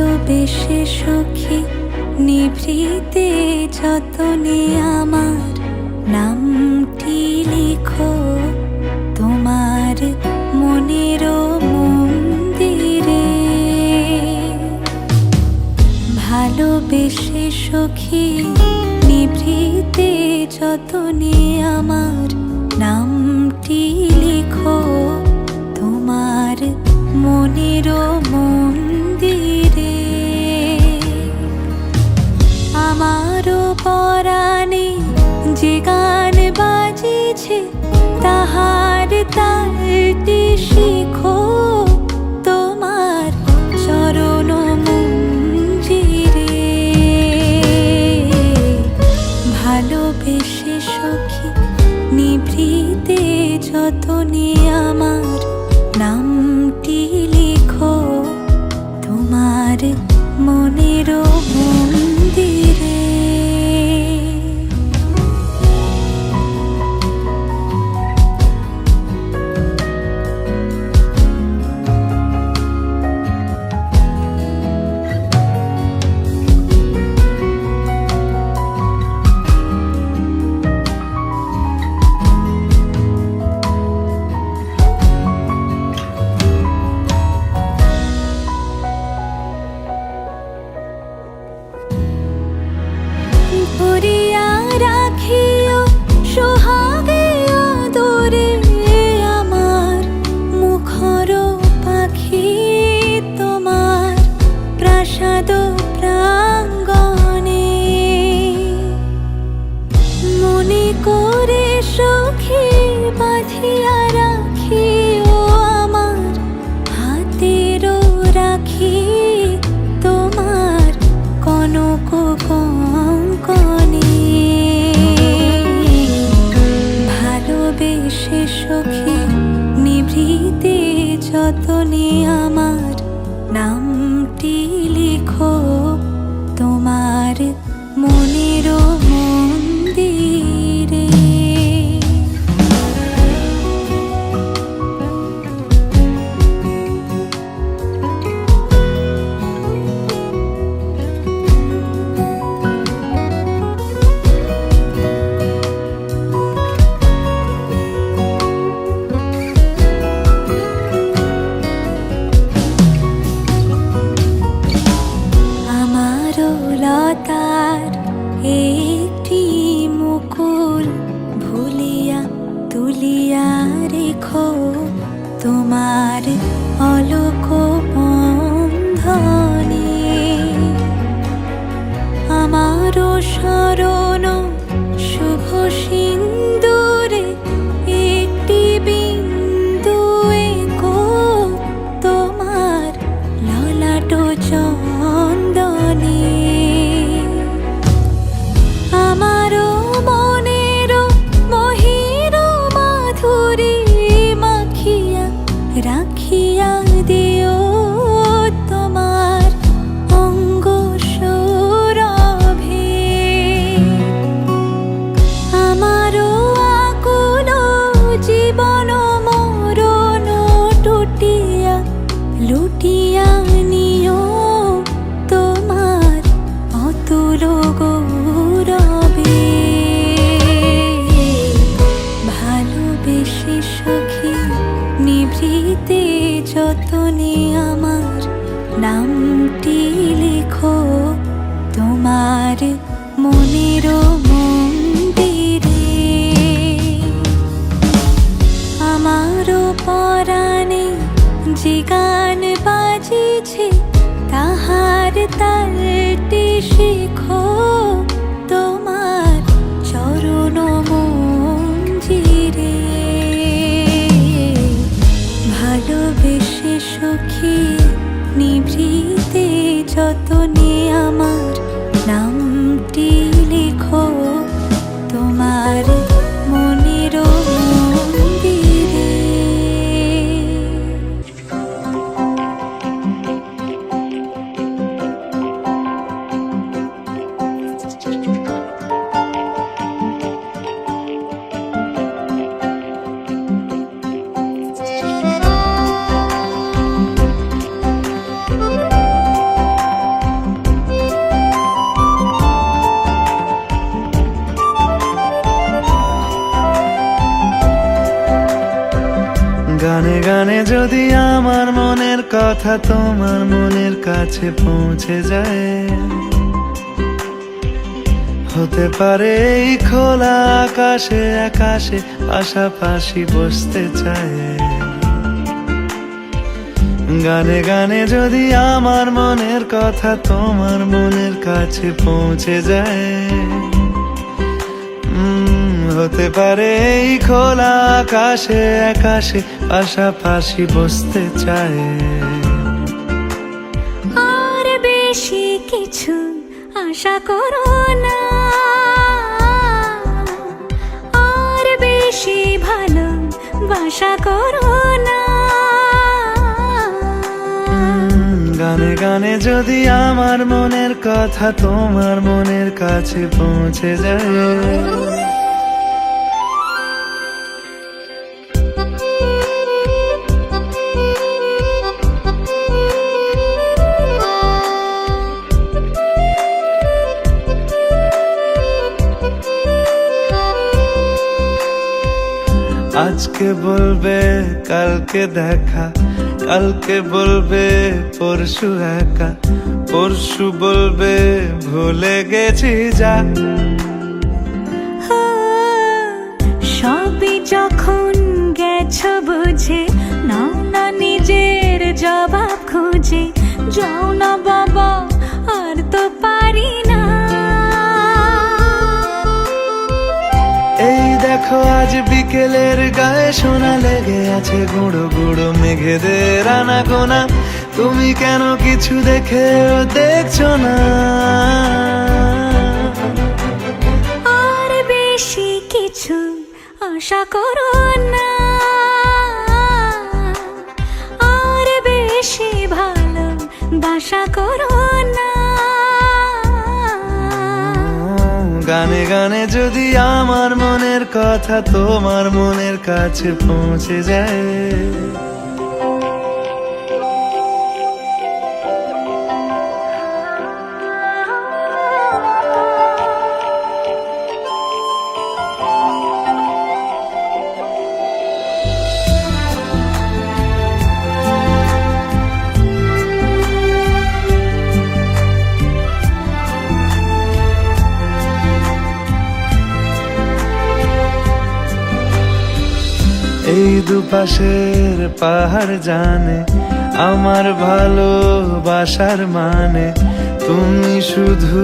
ভালোবেসে সখী নিভৃতে যতনে আমার নামটি লিখো তোমার মনের মন্দিরে। ভালোবেসে সখী নিভৃতে যতনে আমার নামটি লিখো তোমার মনের মন্দিরে। আমারও পরাণে যে গান বাজিছে তাহার তালটি শিখো তোমার চরণ মঞ্জিরে। ভালোবেসে সখী নিভৃতে যতনে আমার নামটি লিখো তোমার মনের মন্দিরে। ধরিয়া রাখিও সোহাগে আদরে আমার মুখর পাখি তোমার প্রাসাদ প্রাঙ্গণে। মনে করে সখী বাঁধিয়া রাখিও আমার হাতের রাখি তোমার কনক কঙ্কণে। ভালোবেসে সখী নিভৃতে যতনে আমার নামটি লিখো তোমার মনের মন্দিরে। লতার একটি মুকুল ভুলিয়া তুলিয়া রেখো তোমার অলোক বন্ধনে। আমারও শরণ শুভ সিন্দুরে একটি বিন্দু এঁকো তোমার ললাট চন্দনে। আমারও মনের মহির মাধুরী মাখিয়া রাখিয়া দিও তোমার অঙ্গ সৌরভে। আমারও আকুল জীবন মরণ টুটিয়া লুটিয়া নিও তোমার অতুল গৌরবে। ভালোবেসে সখী নিভৃতে যতনে আমার নামটি লিখো তোমার মনের মন্দিরে। আমারও পরাণে যে গান বাজিছে তাহার তালটি শিখো তোমার চরণ মঞ্জিরে। ভালোবেসে সখী নিভৃতে যতনে আমার নামটি লিখো তোমার মনের মন্দিরে। গানে গানে যদি আমার মনের কথা তোমার মনের কাছে পৌঁছে যায়, হতে পারে এই খোলা আকাশে আকাশে পাশাপাশি বসতে চায়। গানে গানে যদি আমার মনের কথা তোমার মনের কাছে পৌঁছে যায়, হতে পারে এই খোলা আকাশে আকাশে পাশাপাশি বসতে চায়। আর বেশি কিছু আশা করো না, আর বেশি ভালোবাসা করো না। গানে গানে যদি আমার মনের কথা তোমার মনের কাছে পৌঁছে যায়। আজকে বলবে কালকে দেখা, কালকে বলবে পরশু একা, পরশু বলবে ভুলে গেছি যা। সবই যখন গেছো বুঝে, নাও না নিজের জবাব খুঁজে। যাও না বাবা, আর তো পারি না। এই দেখো আজ বিকেলের গায়ে সোনা লেগে আছে গুঁড়ো গুঁড়ো মেঘেদের আনাগোনা। তুমি কেন কিছু দেখেও দেখছো না? আর বেশি কিছু আশা করো না, আর বেশি ভালোবাসা করো না। গানে গানে যদি আমার মনের কথা তোমার মনের কাছে পৌঁছে যায়। এই দুপাশের পাহাড় জানে আমার ভালোবাসার মানে, তুমি শুধু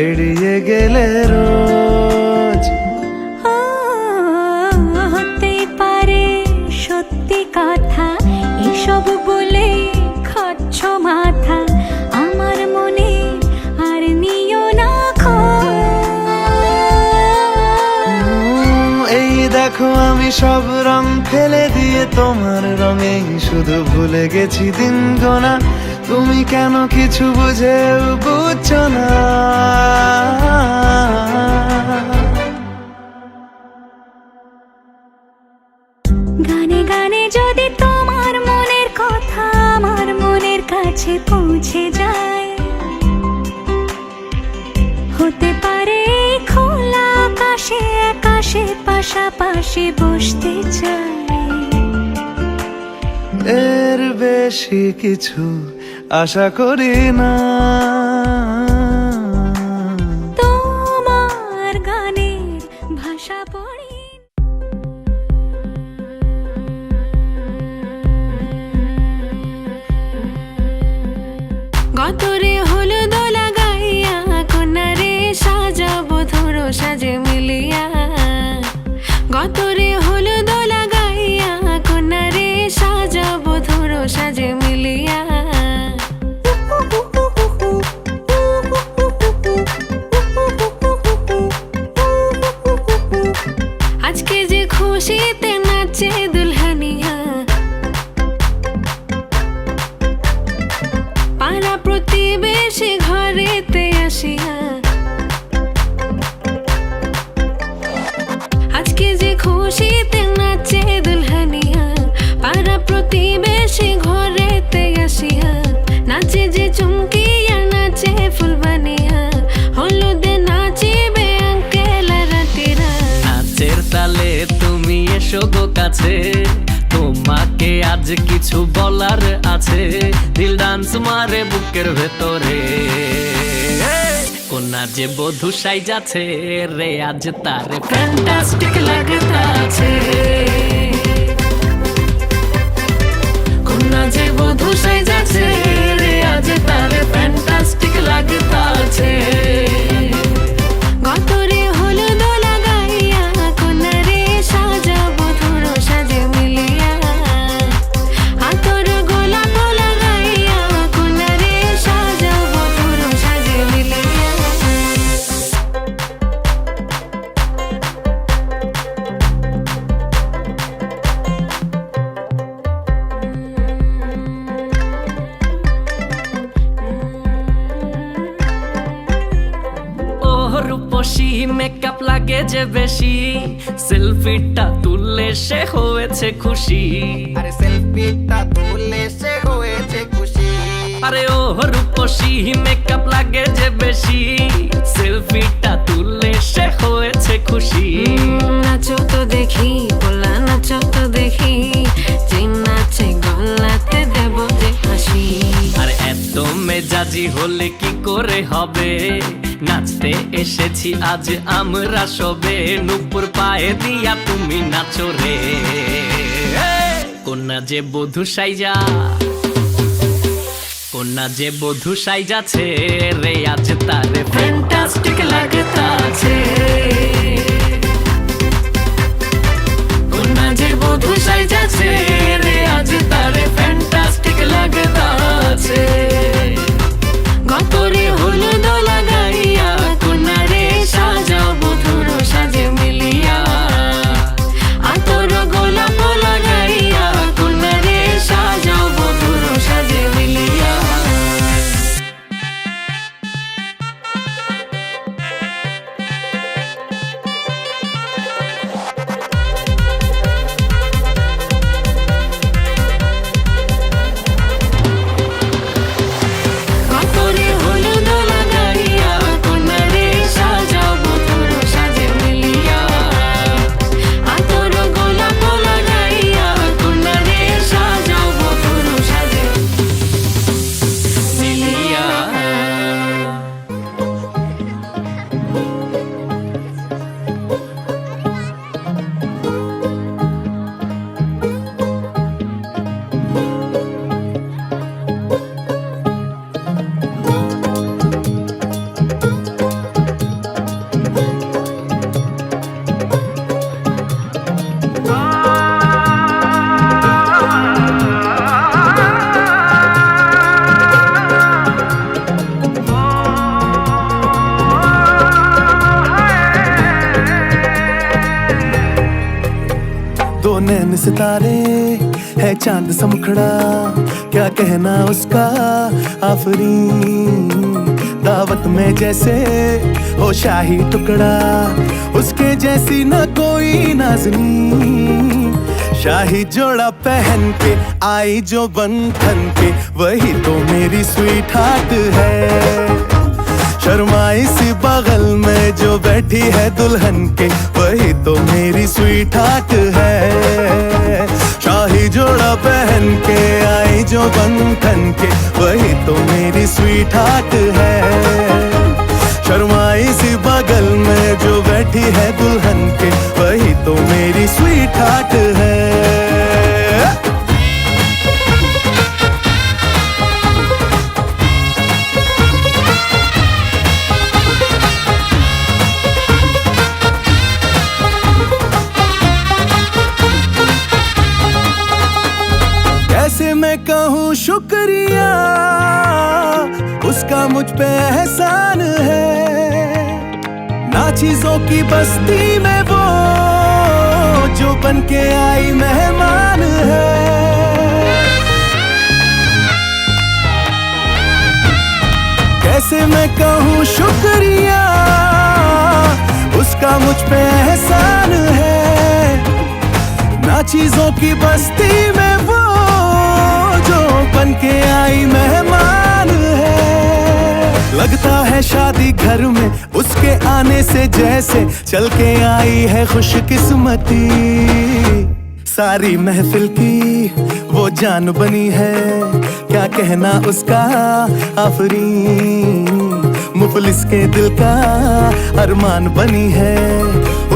এড়িয়ে গেলে রোজ। হতে পারে সত্যি কথা, এসব বলে খাচ্ছ মাথা। আমার মনে আর নিও না এই দেখো আমি সব রং ফেলে দিয়ে তোমার রঙেই শুধু ভুলে গেছি দিন গোনা। তুমি কেন কিছু বুঝেও বুঝছো না? গানে গানে যদি তোমার মনের কথা আমার মনের কাছে পৌঁছে যায়, হতে পারে খোলা আকাশে আকাশে পাশাপাশি বসতে চাই। এর বেশি কিছু আশা করি না। তোমার গানের ভাষা পড়ি। গতরে হলুদ লাগাইয়া কোনারে সাজাবো ধরো সাজে মিলিয়া। গতরে হলুদ লাগাইয়া কোনারে সাজাবো ধরো সাজে মিলিয়া। আজকে যে খুশিতে নাচে দুলহানিয়া, পাড়া প্রতিবেশী ঘরেতে আসিয়া। আজকে যে খুশিতে নাচে দুলহানিয়া, পাড়া প্রতিবেশী ঘরেতে আসিয়া। নাচে যে চুমকিয়া নাচে ফুলবানিয়া, হলুদে নাচিবে আঙ্কেল রাতিরা। নাচের তালে তুমি এসো গো কাছে, তোমাকে আজ কিছু বলার আছে, দিল ডান্স মারে বুকের ভেতরে। কোনা যে বধূ সাইজাছে রে আজ তারে ফ্যান্টাস্টিক লাগতাছে। কোনা যে বধূ সাইজাছে রে আজ তারে ফ্যান্টাস্টিক লাগতাছে। গতরে হলুদ লাগাইয়া কোনারে সাজাবো ধুর সাজে মিলিয়া। আতর গোলাপ লাগাইয়া কোনারে সাজাবো ধুর সাজে মিলিয়া। রূপসী মেকআপ লাগে যে বেশি, সেলফিটা তুললে সে হয়েছে খুশি। আরে সেলফিটা তুললে সে হয়েছে খুশি। আরে ও রূপসী মেকআপ লাগে যে বেশি, সেলফিটা তুললে সে হয়েছে খুশি। নাচো তো দেখি পোলা নাচো তো দেখি, যে নাচে গলাতে দেব যে হাসি। আর এত মেজাজি হলে কি করে হবে, নাচতে এসেছি আজ আমরা সবে, নুপুর পায়ে দিয়া তুমি নাচো রে। কোনা যে বধূ সাইজা, কোনা যে বধূ সাইজাছে রে আজ তারে ফ্যান্টাস্টিক লাগতাছে। কোনা যে বধূ সাইজাছে রে আজ তারে ফ্যান্টাস্টিক লাগতাছে। গতরে হলুদ লাগাইয়া কোনারে সাজাবো ধুর সাজে মিলিয়া। আতর গোলাপ লাগাইয়া কোনারে সাজাবো ধুর সাজে মিলিয়া। গতরে হলুদ লাগাইয়া কোনারে সাজাবো ধুর সাজে মিলিয়া। আতর গোলাপ লাগাইয়া কোনারে সাজাবো ধুর সাজে মিলিয়া। दो नैन सितारे है चांद सा मुखड़ा, क्या कहना उसका आफरीन। दावत में जैसे हो शाही टुकड़ा, उसके जैसी न कोई नाज़नीन। शाही जोड़ा पहन के आई जो बन ठन के, वही तो मेरी स्वीट हार्ट है। शर्माई सी बगल में जो बैठी है दुल्हन के, वही तो मेरी स्वीट हार्ट है। शाही जोड़ा पहन के आई जो बंधन के, वही तो मेरी स्वीट हार्ट है। शर्माई सी बगल में जो बैठी है दुल्हन के, वही तो मेरी स्वीट हार्ट है। कैसे मैं कहूँ शुक्रिया, उसका मुझ पे एहसान है। ना चीजों की बस्ती में वो जो बन के आई मेहमान है। कैसे मैं कहूँ शुक्रिया, उसका मुझ पे एहसान है। ना चीजों की बस्ती में वो जो बन के आई मेहमान है। लगता है शादी घर में उसके आने से जैसे चल के आई है खुशकिस्मती। सारी महफिल की वो जान बनी है, क्या कहना उसका आफरीन। मुफलिस के दिल का अरमान बनी है,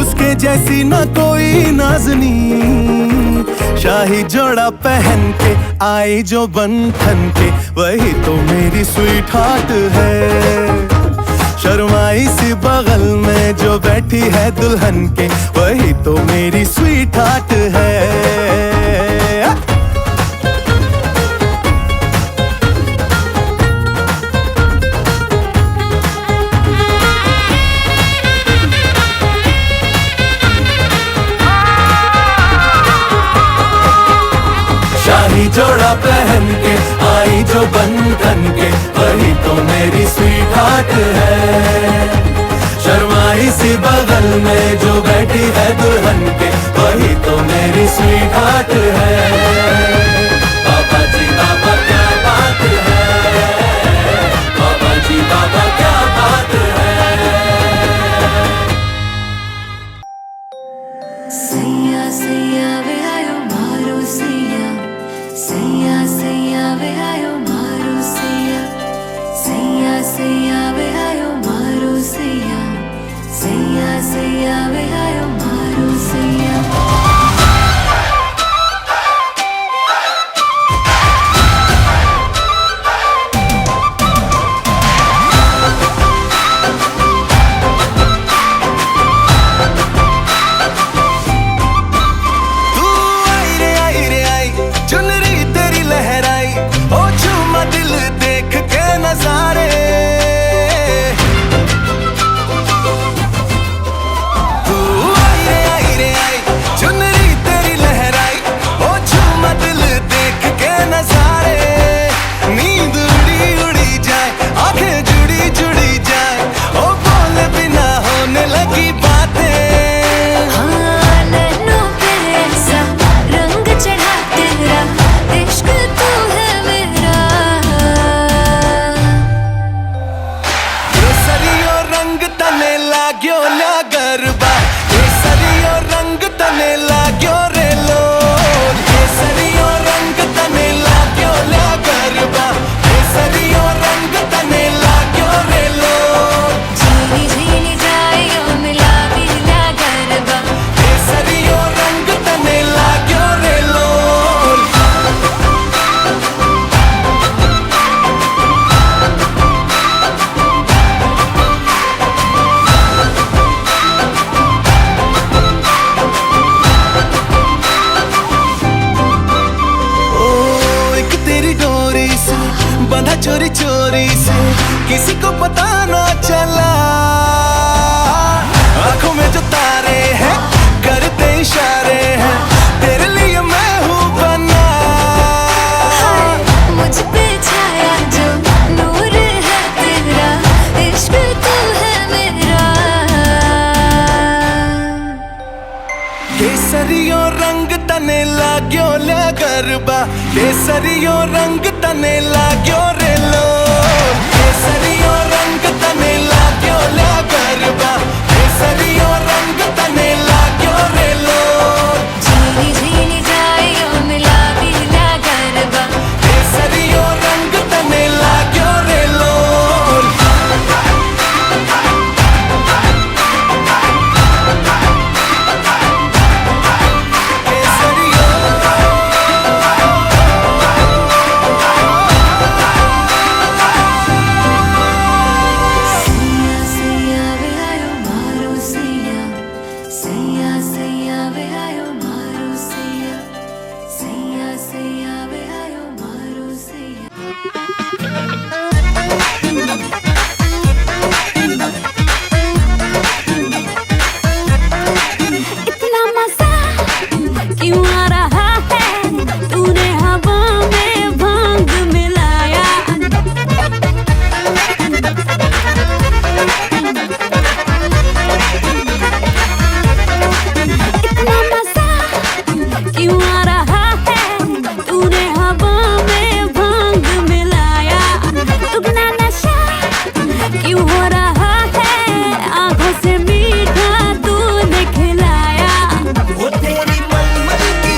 उसके जैसी ना कोई नाज़नी। शाही जोड़ा पहन के आई जो बन ठन के, वही तो मेरी स्वीट हार्ट है। शर्माई सी बगल में जो बैठी है दुल्हन के, वही तो मेरी स्वीट हार्ट है। शाही जोड़ा पहन के आई जो बंधन के, वही तो मेरी स्वीट हार्ट है। शर्माई सी बगल में जो बैठी है दुल्हन के, वही तो मेरी स्वीट हार्ट है। बाबा जी बाबा क्या बात है, बाबा जी बाबा क्या बात है। सैया सैया वे आयो मारो सैया, सैया सैया वे आयो मारो सैया, सैया सैया वे आयो मारो सैया, सैया सैया वे आयो मारो सैया। बंधा चोरी चोरी से, किसी को पता ना चला। आंखों में जो तारे हैं करते इशारे हैं, तेरे लिए मैं हूँ बना। मुझ पे छाया जो नूर है तेरा, इश्क तू है मेरा। केसरियो रंग तने लाग्यो ल्या गरबा, केसरियो रंग तने लाग्यो रे लो। केसरियो रंग तने लाग्यो ल्या गरबा, केसरियो रंग तने लाग्यो रे लो। झीली झीली जाइयो मिला बिला गरबा, केसरियो रंग तने लाग्यो रे लो। तेरी मलमल की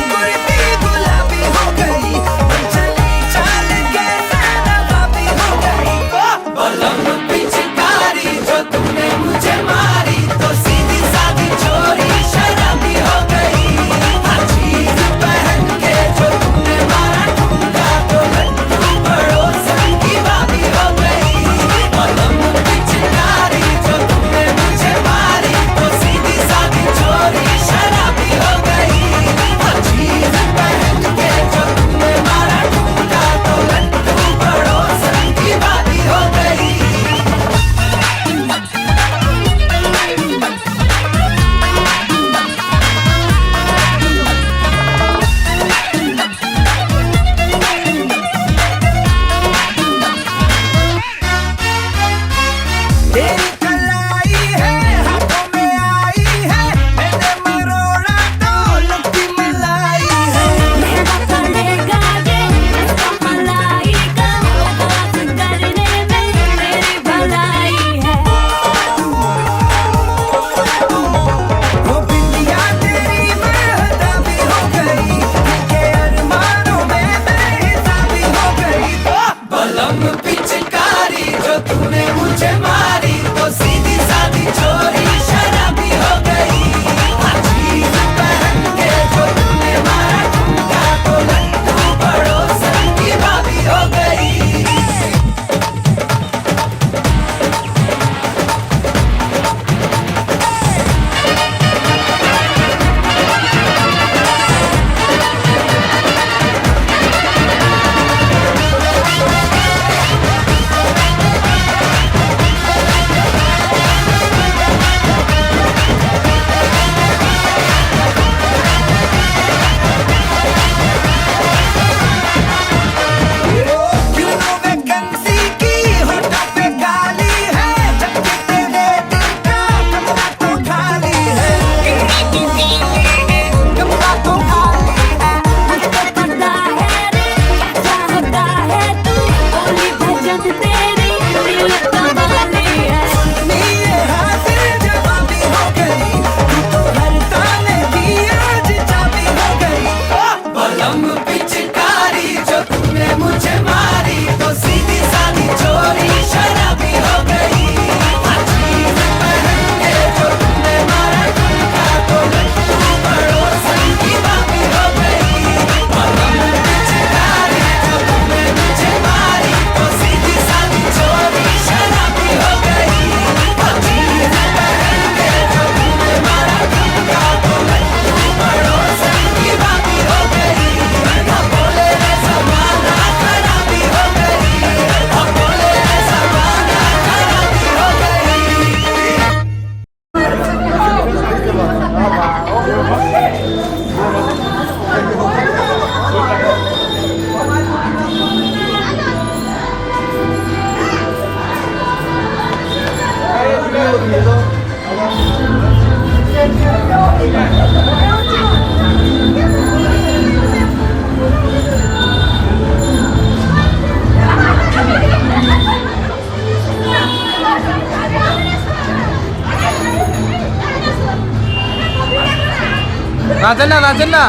নাচেন না